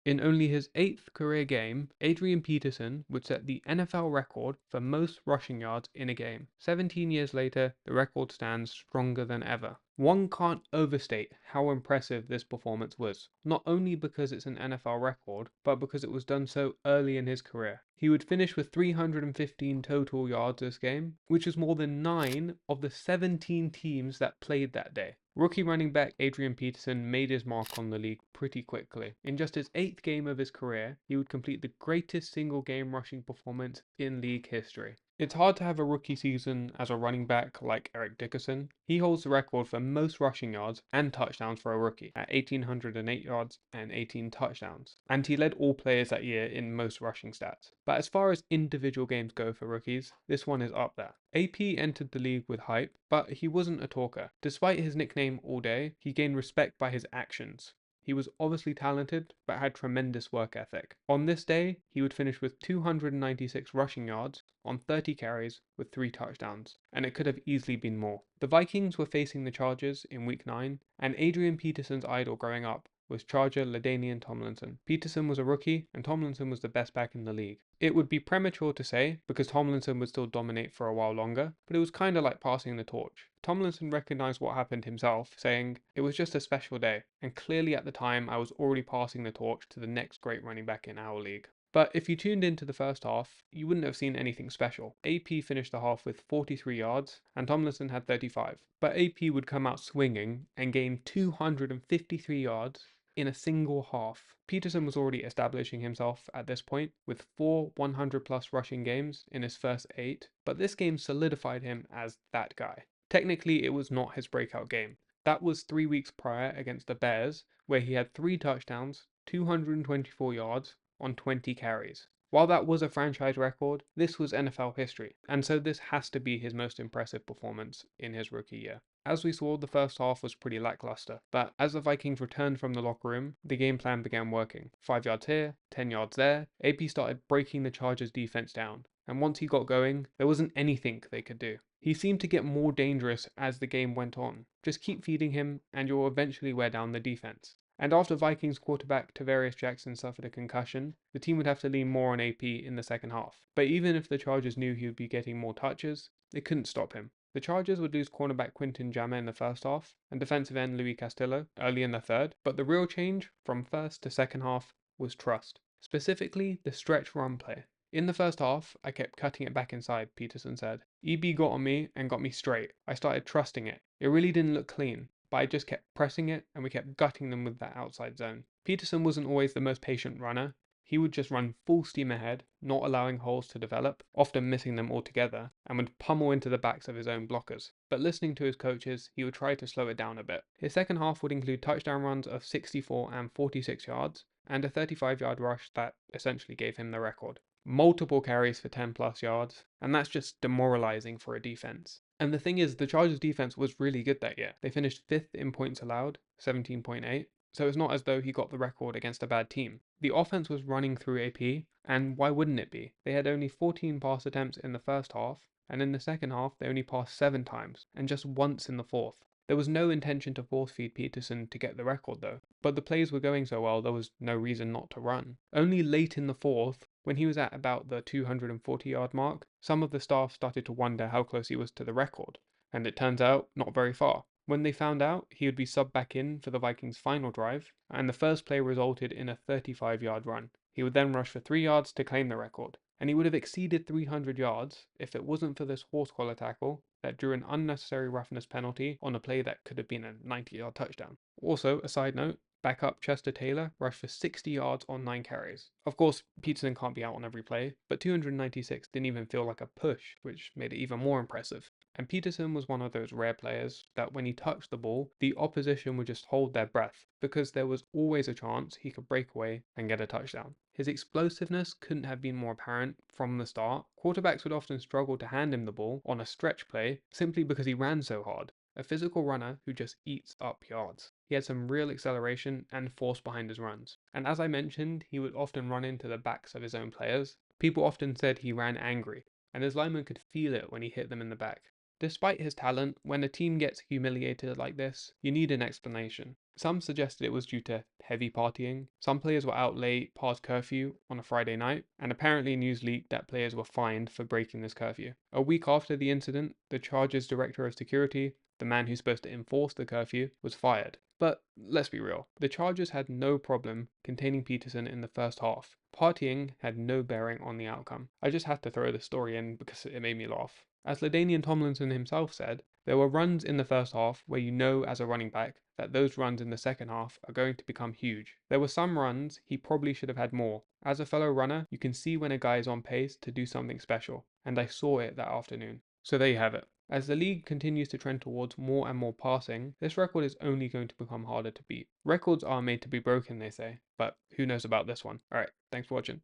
In only his 8th career game, Adrian Peterson would set the NFL record for most rushing yards in a game. 17 years later, the record stands stronger than ever. One can't overstate how impressive this performance was, not only because it's an NFL record, but because it was done so early in his career. He would finish with 315 total yards this game, which is more than 9 of the 17 teams that played that day. Rookie running back Adrian Peterson made his mark on the league pretty quickly. In just his 8th game of his career, he would complete the greatest single game rushing performance in league history. It's hard to have a rookie season as a running back like Eric Dickerson. He holds the record for most rushing yards and touchdowns for a rookie at 1,808 yards and 18 touchdowns. And he led all players that year in most rushing stats. But as far as individual games go for rookies, this one is up there. AP entered the league with hype, but he wasn't a talker. Despite his nickname All Day, he gained respect by his actions. He was obviously talented, but had tremendous work ethic. On this day, he would finish with 296 rushing yards on 30 carries with 3 touchdowns, and it could have easily been more. The Vikings were facing the Chargers in Week 9, and Adrian Peterson's idol growing up was Charger LaDainian Tomlinson. Peterson was a rookie, and Tomlinson was the best back in the league. It would be premature to say, because Tomlinson would still dominate for a while longer, but it was kinda like passing the torch. Tomlinson recognized what happened himself, saying, "It was just a special day, and clearly at the time I was already passing the torch to the next great running back in our league." But if you tuned into the first half, you wouldn't have seen anything special. AP finished the half with 43 yards, and Tomlinson had 35. But AP would come out swinging and gain 253 yards in a single half. Peterson was already establishing himself at this point with 4 100 plus rushing games in his first 8, but this game solidified him as that guy. Technically, it was not his breakout game. That was 3 weeks prior against the Bears, where he had 3 touchdowns, 224 yards on 20 carries. While that was a franchise record, this was NFL history, and so this has to be his most impressive performance in his rookie year. As we saw, the first half was pretty lackluster, but as the Vikings returned from the locker room, the game plan began working. 5 yards here, 10 yards there. AP started breaking the Chargers' defense down, and once he got going, there wasn't anything they could do. He seemed to get more dangerous as the game went on. Just keep feeding him, and you'll eventually wear down the defense. And after Vikings quarterback Tavarius Jackson suffered a concussion, the team would have to lean more on AP in the second half. But even if the Chargers knew he would be getting more touches, they couldn't stop him. The Chargers would lose cornerback Quinton Jammer in the first half and defensive end Louis Castillo early in the third, but the real change from first to second half was trust, specifically the stretch run play. In the first half, I kept cutting it back inside, Peterson said. EB got on me and got me straight. I started trusting it. It really didn't look clean, but I just kept pressing it and we kept gutting them with that outside zone. Peterson wasn't always the most patient runner. He would just run full steam ahead, not allowing holes to develop, often missing them altogether, and would pummel into the backs of his own blockers. But listening to his coaches, he would try to slow it down a bit. His second half would include touchdown runs of 64 and 46 yards, and a 35-yard rush that essentially gave him the record. Multiple carries for 10 plus yards, and that's just demoralizing for a defense. And the thing is, the Chargers defense was really good that year. They finished 5th in points allowed, 17.8, so it's not as though he got the record against a bad team. The offense was running through AP, and why wouldn't it be? They had only 14 pass attempts in the first half, and in the second half they only passed 7 times, and just once in the fourth. There was no intention to force feed Peterson to get the record though, but the plays were going so well there was no reason not to run. Only late in the fourth, when he was at about the 240-yard mark, some of the staff started to wonder how close he was to the record, and it turns out not very far. When they found out, he would be subbed back in for the Vikings' final drive, and the first play resulted in a 35-yard run. He would then rush for 3 yards to claim the record, and he would have exceeded 300 yards if it wasn't for this horse collar tackle that drew an unnecessary roughness penalty on a play that could have been a 90-yard touchdown. Also, a side note, backup Chester Taylor rushed for 60 yards on 9 carries. Of course, Peterson can't be out on every play, but 296 didn't even feel like a push, which made it even more impressive. And Peterson was one of those rare players that when he touched the ball, the opposition would just hold their breath, because there was always a chance he could break away and get a touchdown. His explosiveness couldn't have been more apparent from the start. Quarterbacks would often struggle to hand him the ball on a stretch play simply because he ran so hard. A physical runner who just eats up yards. He had some real acceleration and force behind his runs. And as I mentioned, he would often run into the backs of his own players. People often said he ran angry, and his linemen could feel it when he hit them in the back. Despite his talent, when a team gets humiliated like this, you need an explanation. Some suggested it was due to heavy partying, some players were out late past curfew on a Friday night, and apparently news leaked that players were fined for breaking this curfew. A week after the incident, the Chargers director of security, the man who's supposed to enforce the curfew, was fired. But let's be real, the Chargers had no problem containing Peterson in the first half. Partying had no bearing on the outcome. I just had to throw this story in because it made me laugh. As LaDainian Tomlinson himself said, there were runs in the first half where you know as a running back that those runs in the second half are going to become huge. There were some runs he probably should have had more. As a fellow runner, you can see when a guy is on pace to do something special, and I saw it that afternoon. So there you have it. As the league continues to trend towards more and more passing, this record is only going to become harder to beat. Records are made to be broken, they say, but who knows about this one. Alright, thanks for watching.